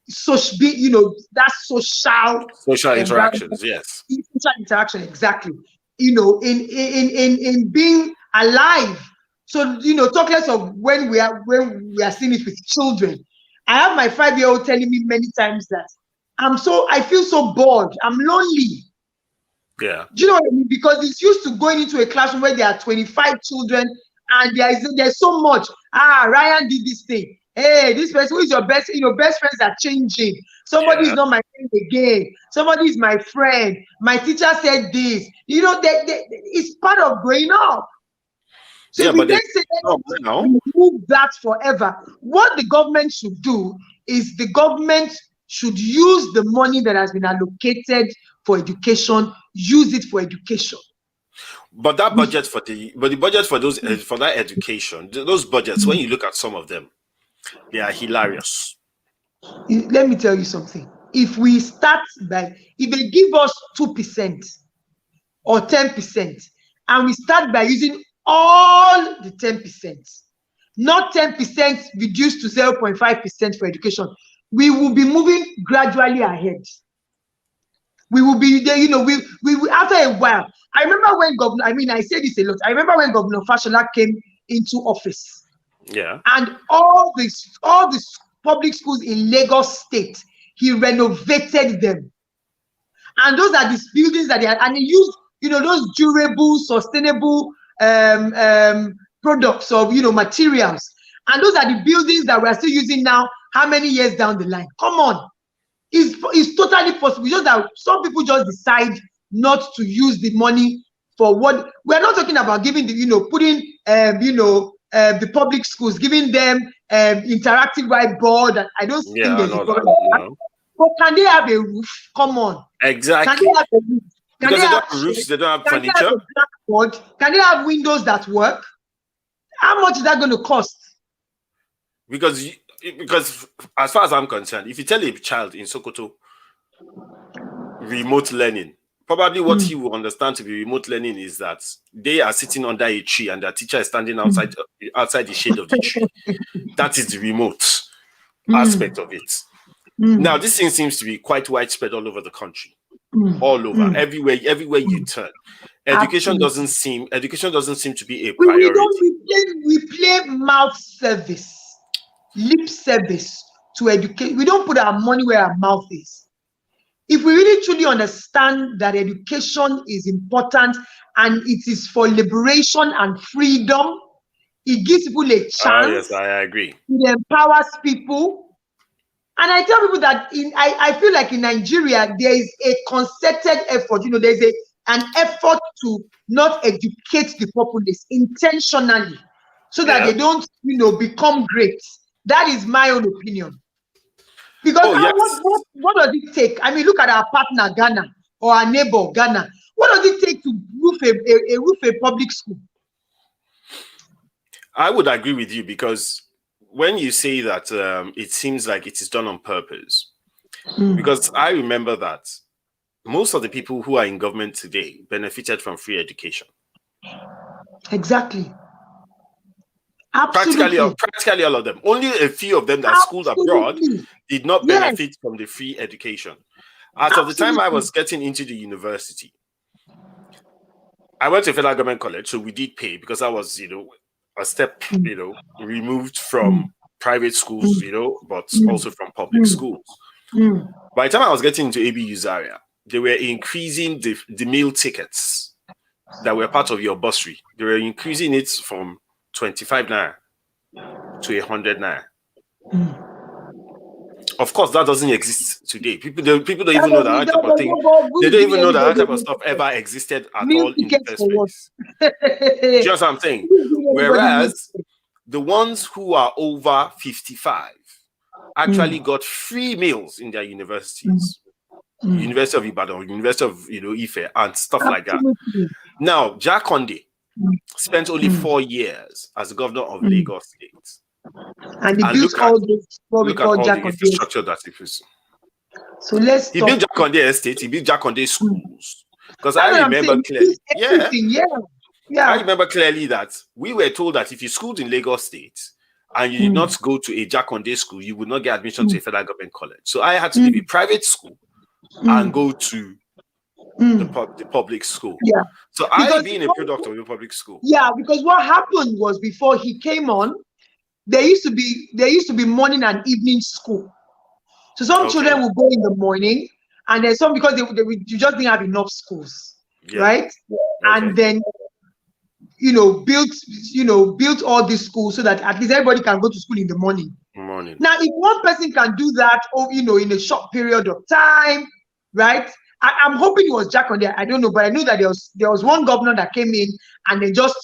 social, that social interactions. Yes. Social interaction, exactly. In being alive. So, talk less of when we are seeing it with children. I have my 5-year-old telling me many times that I feel so bored. I'm lonely. Yeah. Do you know what I mean? Because it's used to going into a classroom where there are 25 children and there's so much. Ryan did this thing. Hey, this person, who is your best? Best friends are changing. Somebody is not my friend again. Somebody is my friend. My teacher said this. It's part of growing up. So we then say remove that forever. What the government should do is the government should use the money that has been allocated for education, use it for education. But that budget the budget for those for that education, those budgets, when you look at some of them, they are hilarious. Let me tell you something. If we start if they give us 2% or 10%, and we start by using all the 10%, not 10% reduced to 0.5% for education, we will be moving gradually ahead. We will be there, we after a while. I remember when I say this a lot. I remember when Governor Fashola came into office. Yeah. And all these public schools in Lagos State, he renovated them. And those are these buildings that and he used, those durable, sustainable products of, materials. And those are the buildings that we're still using now, how many years down the line? Come on. It's totally possible. Just that some people just decide not to use the money for what we're not talking about giving the putting the public schools, giving them interactive whiteboard. And I don't think there's a problem. But can they have a roof? Come on. Exactly. Can they have a roof? Because they don't have roofs, they don't have furniture. They have a blackboard? Can they have windows that work? How much is that going to cost? Because as far as I'm concerned, if you tell a child in Sokoto remote learning, probably what he will understand to be remote learning is that they are sitting under a tree and their teacher is standing outside the shade of the tree. That is the remote aspect of it. Now, this thing seems to be quite widespread all over the country. All over, everywhere you turn. Education doesn't seem to be a priority. We play mouth service, lip service to educate. We don't put our money where our mouth is. If we really truly understand that education is important and it is for liberation and freedom, it gives people a chance. Yes, I agree. It empowers people. And I tell people that I feel like in Nigeria, there is a concerted effort. There's an effort to not educate the populace intentionally so that they don't, become great. That is my own opinion. Because what does it take? I mean, look at our partner, Ghana, or our neighbor, Ghana. What does it take to roof a public school? I would agree with you, because when you say that it seems like it is done on purpose, because I remember that most of the people who are in government today benefited from free education. Exactly. Absolutely. Practically all of them. Only a few of them that schooled abroad did not benefit from the free education. As of the time I was getting into the university, I went to federal government college, so we did pay, because I was, a step, removed from private schools, but also from public schools. By the time I was getting into ABU Zaria, they were increasing the meal tickets that were part of your bursary. They were increasing it from 25 naira to 100 naira. Of course, that doesn't exist today. People don't even know that type of thing. They don't even know that type of stuff ever existed at all in the first place. Do you know what I'm saying? Whereas the ones who are over 55 actually got free meals in their universities. University of Ibadan, University of Ife, and stuff like that. Now, Jack Conde spent only 4 years as the governor of Lagos State. And he built all this look at all the infrastructure that he built. So he built Jack Conde Estate, he built Jack Conde schools. Because I remember clearly. I remember clearly that we were told that if you schooled in Lagos State and you did not go to a Jack Conde school, you would not get admission to a federal government college. So I had to leave a private school and go to the public school. So I being a product of the public school. Because what happened was, before he came on, there used to be morning and evening school. So some children will go in the morning, and then some, because you just didn't have enough schools, right? And then built all these schools so that at least everybody can go to school in the morning. Now, if one person can do that, in a short period of time, right? I'm hoping it was Jack on there. I don't know, but I know that there was one governor that came in and they just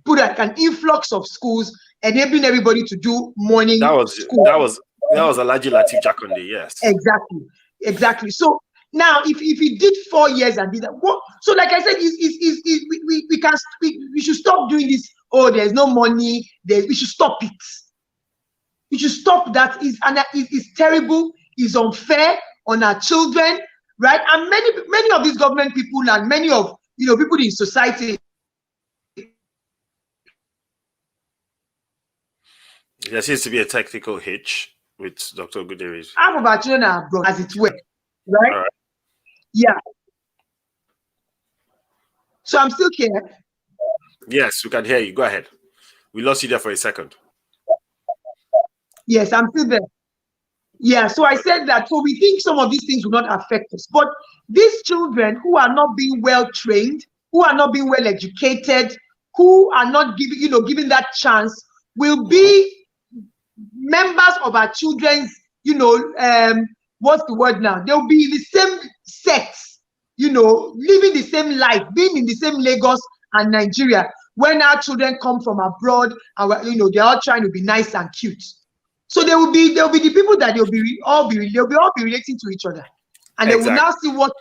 put an influx of schools, enabling everybody to do morning school. That was Alhaji Lateef Jakonde, yes. Exactly. So now, if he did 4 years and did that, so like I said, we should stop doing this. Oh, there's no money. We should stop it. We should stop that. It's terrible. It's unfair on our children, right? And many of these government people and many of people in society. There seems to be a technical hitch with Dr. Ogundere. Half of our children are abroad, as it were, right? All right. Yeah. So I'm still here. Yes, we can hear you. Go ahead. We lost you there for a second. Yes, I'm still there. Yeah, so I said that. So we think some of these things will not affect us, but these children who are not being well trained, who are not being well educated, who are not given that chance, will be members of our children's, what's the word now? They'll be the same sex, you know, living the same life, being in the same Lagos and Nigeria. When our children come from abroad, and you know, they're all trying to be nice and cute. So they'll be the people that they'll all be relating to each other, and they will now see what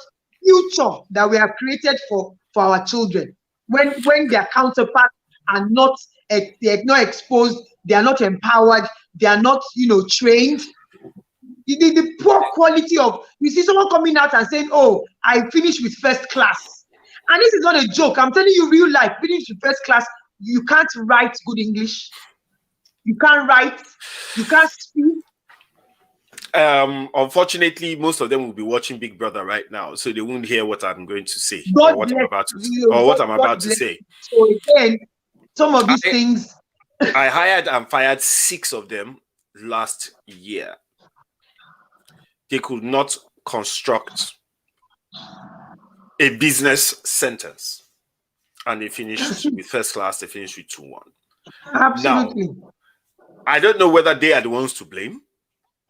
future that we have created for our children. When their counterparts are not exposed, they are not empowered, they are not, you know, trained. The poor quality of, you see someone coming out and saying, oh, I finished with first class. And this is not a joke. I'm telling you, real life, finished with first class. You can't write good English. You can't write. You can't speak. Unfortunately, most of them will be watching Big Brother right now, so they won't hear what I'm going to say or what I'm about to say. So again, some of these things. I hired and fired 6 of them last year. They could not construct a business sentence, and they finished with first class. They finished with 2-1. Absolutely. Now, I don't know whether they are the ones to blame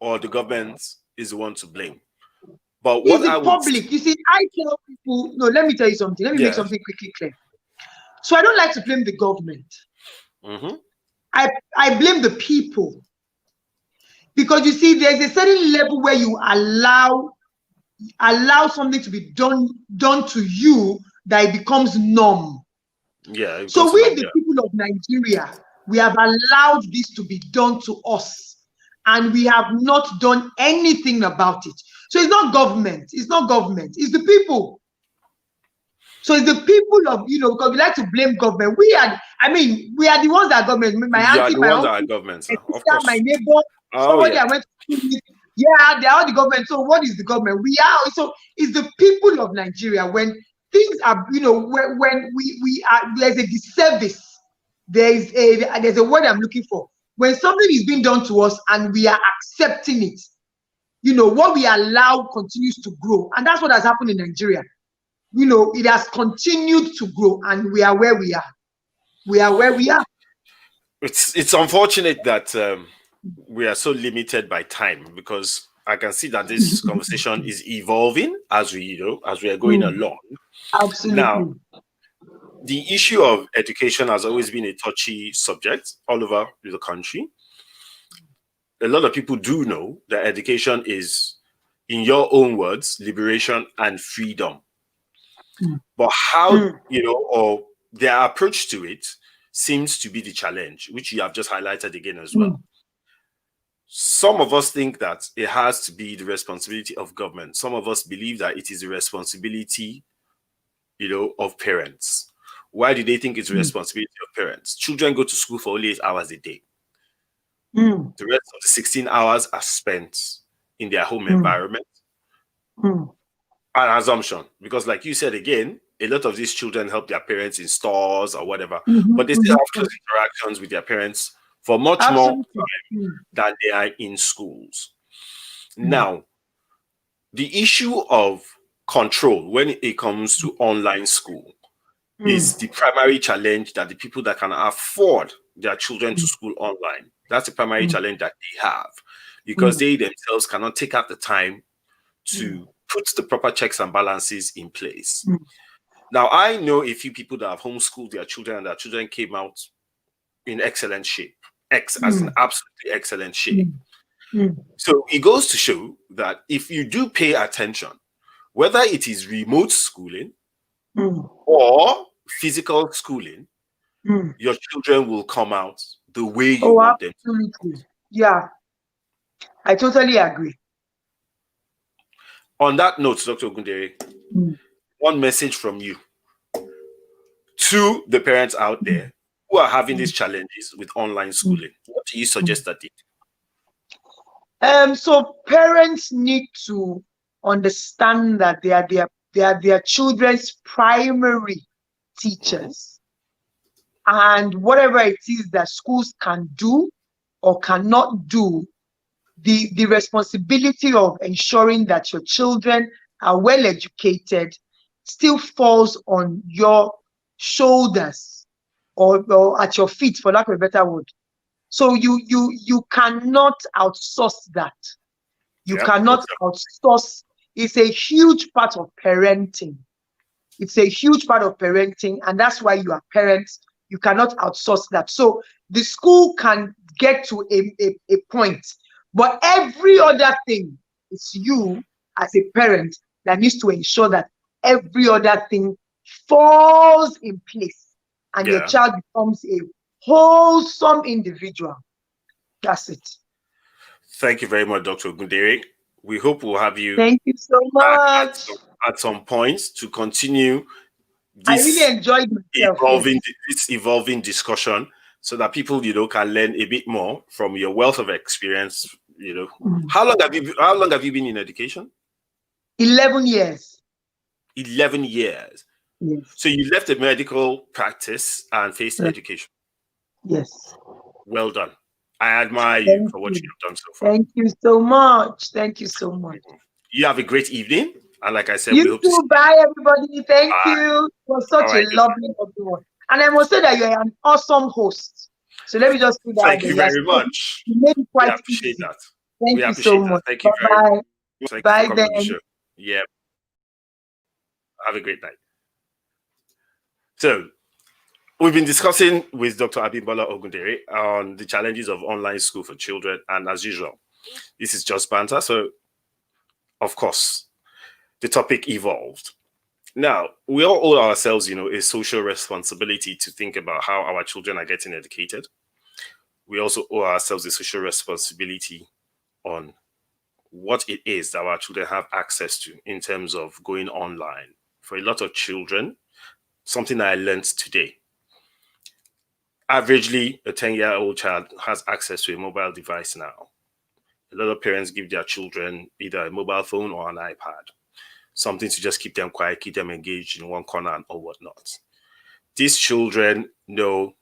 or the government is the one to blame. But what the public, you see, I tell people, no, let me tell you something. Let me make something quickly clear. So I don't like to blame the government. I blame the people. Because you see, there's a certain level where you allow something to be done to you that it becomes norm. Yeah. So we, the people of Nigeria, we have allowed this to be done to us, and we have not done anything about it. So it's not government. It's not government. It's the people. So it's the people of, you know, because we like to blame government. We are the ones that are government. My auntie, my uncle, my sister, my neighbor, somebody I went to school with. Yeah, they are the government. So what is the government? We are. So it's the people of Nigeria. When things are, you know, when we are, there's a disservice. There's a word I'm looking for. When something is being done to us and we are accepting it, you know, what we allow continues to grow. And that's what has happened in Nigeria. You know, it has continued to grow, and we are where we are. We are where we are. It's unfortunate that we are so limited by time, because I can see that this conversation is evolving as we are going along. Absolutely. Now, the issue of education has always been a touchy subject all over the country. A lot of people do know that education is, in your own words, liberation and freedom. But how, you know, or their approach to it seems to be the challenge, which you have just highlighted again as well. Some of us think that it has to be the responsibility of government. Some of us believe that it is the responsibility, you know, of parents. Why do they think it's the responsibility of parents? Children go to school for only 8 hours a day. The rest of the 16 hours are spent in their home environment. An assumption, because like you said again, a lot of these children help their parents in stores or whatever, but they still have close interactions with their parents for much more time than they are in schools. Now, the issue of control when it comes to online school is the primary challenge that the people that can afford their children to school online, that's the primary challenge that they have, because they themselves cannot take out the time to put the proper checks and balances in place. Now, I know a few people that have homeschooled their children, and their children came out in excellent shape, as in absolutely excellent shape. So it goes to show that if you do pay attention, whether it is remote schooling or physical schooling, your children will come out the way you want them to. Absolutely. Yeah, I totally agree. On that note, Dr. Ogundere, one message from you to the parents out there who are having these challenges with online schooling. What do you suggest that they do? So parents need to understand that they are their children's primary teachers. And whatever it is that schools can do or cannot do, the responsibility of ensuring that your children are well educated still falls on your shoulders or at your feet, for lack of a better word. So you cannot outsource that. You cannot outsource. It's a huge part of parenting. It's a huge part of parenting, and that's why you are parents. You cannot outsource that. So the school can get to a point, but every other thing, it's you as a parent that needs to ensure that every other thing falls in place and your child becomes a wholesome individual. That's it. Thank you very much, Dr. Ogundere. We hope we'll have you. Thank you so much. At some point to continue this. I really enjoyed myself. This evolving discussion, so that people, can learn a bit more from your wealth of experience. How long have you been in education? 11 years. 11 years. Yes. So you left the medical practice and faced education. Yes. Well done. I admire you for what you've done so far. Thank you so much. Thank you so much. You have a great evening. And like I said, you we hope too. to see Bye, everybody. Thank you. It was such a lovely one. And I must say that you're an awesome host. So let me just put that. Thank you very much. You made it quite we appreciate easy. that. Thank you so much. Thank you very much. Thank Bye you for coming then. on the show. Yeah. Have a great night. So, we've been discussing with Dr. Abimbola Ogundere on the challenges of online school for children. And as usual, this is just banter. So, of course, the topic evolved. Now, we all owe ourselves, a social responsibility to think about how our children are getting educated. We also owe ourselves a social responsibility on what it is that our children have access to in terms of going online. For a lot of children, something I learned today, averagely, a 10-year-old child has access to a mobile device now. A lot of parents give their children either a mobile phone or an iPad, something to just keep them quiet, keep them engaged in one corner or whatnot. These children know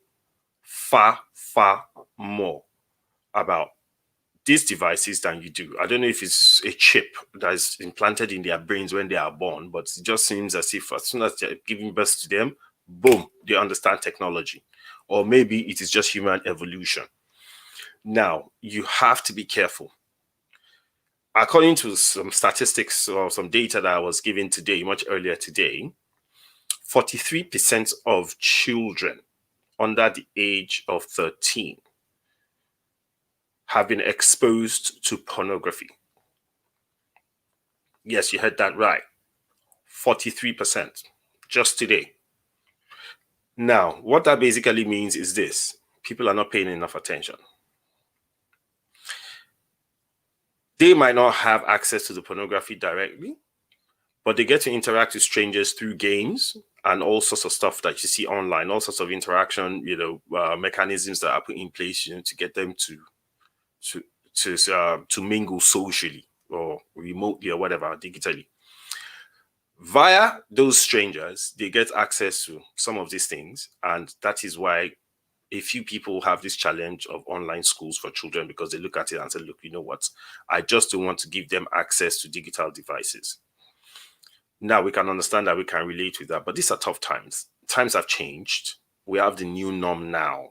far, far more about these devices than you do. I don't know if it's a chip that is implanted in their brains when they are born, but it just seems as if as soon as they're giving birth to them, boom, they understand technology. Or maybe it is just human evolution. Now, you have to be careful. According to some statistics or some data that I was given today, much earlier today, 43% of children under the age of 13 have been exposed to pornography. Yes, you heard that right. 43%, just today. Now, what that basically means is this: people are not paying enough attention. They might not have access to the pornography directly, but they get to interact with strangers through games and all sorts of stuff that you see online, all sorts of interaction, mechanisms that are put in place, to get them to mingle socially or remotely or whatever, digitally. Via those strangers, they get access to some of these things, and that is why a few people have this challenge of online schools for children, because they look at it and say, look, you know what? I just don't want to give them access to digital devices. Now, we can understand that, we can relate with that, but these are tough times. Times have changed. We have the new norm now.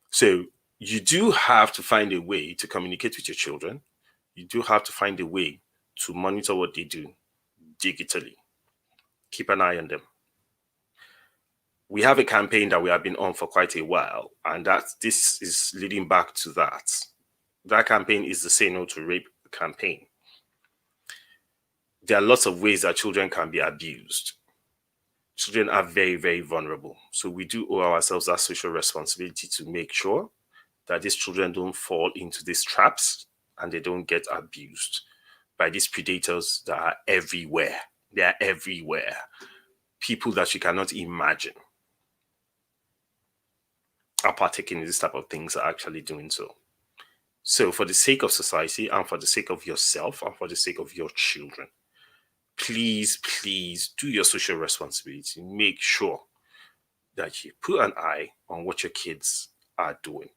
So you do have to find a way to communicate with your children. You do have to find a way to monitor what they do digitally. Keep an eye on them. We have a campaign that we have been on for quite a while, and this is leading back to that. That campaign is the Say No to Rape campaign. There are lots of ways that children can be abused. Children are very, very vulnerable. So we do owe ourselves that social responsibility to make sure that these children don't fall into these traps and they don't get abused by these predators that are everywhere. They are everywhere. People that you cannot imagine are partaking in this type of things, are actually doing so. So for the sake of society and for the sake of yourself and for the sake of your children, please, please do your social responsibility. Make sure that you put an eye on what your kids are doing.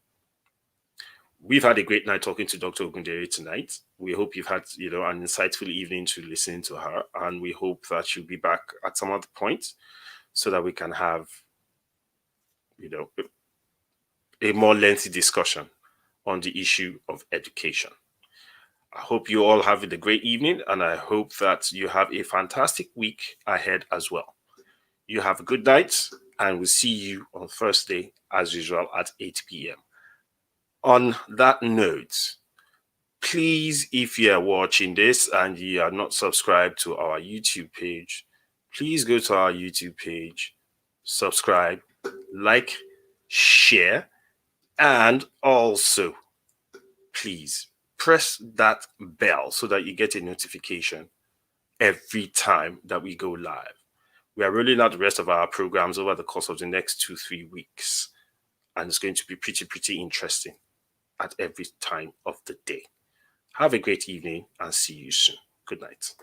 We've had a great night talking to Dr. Ogundere tonight. We hope you've had, an insightful evening to listen to her, and we hope that you'll be back at some other point so that we can have, a more lengthy discussion on the issue of education. I hope you all have a great evening, and I hope that you have a fantastic week ahead as well. You have a good night, and we'll see you on Thursday as usual at 8 p.m. On that note, please, if you are watching this and you are not subscribed to our YouTube page, please go to our YouTube page, subscribe, like, share, and also please press that bell so that you get a notification every time that we go live. We are rolling out the rest of our programs over the course of the next 2-3 weeks, and it's going to be pretty interesting at every time of the day. Have a great evening and see you soon. Good night.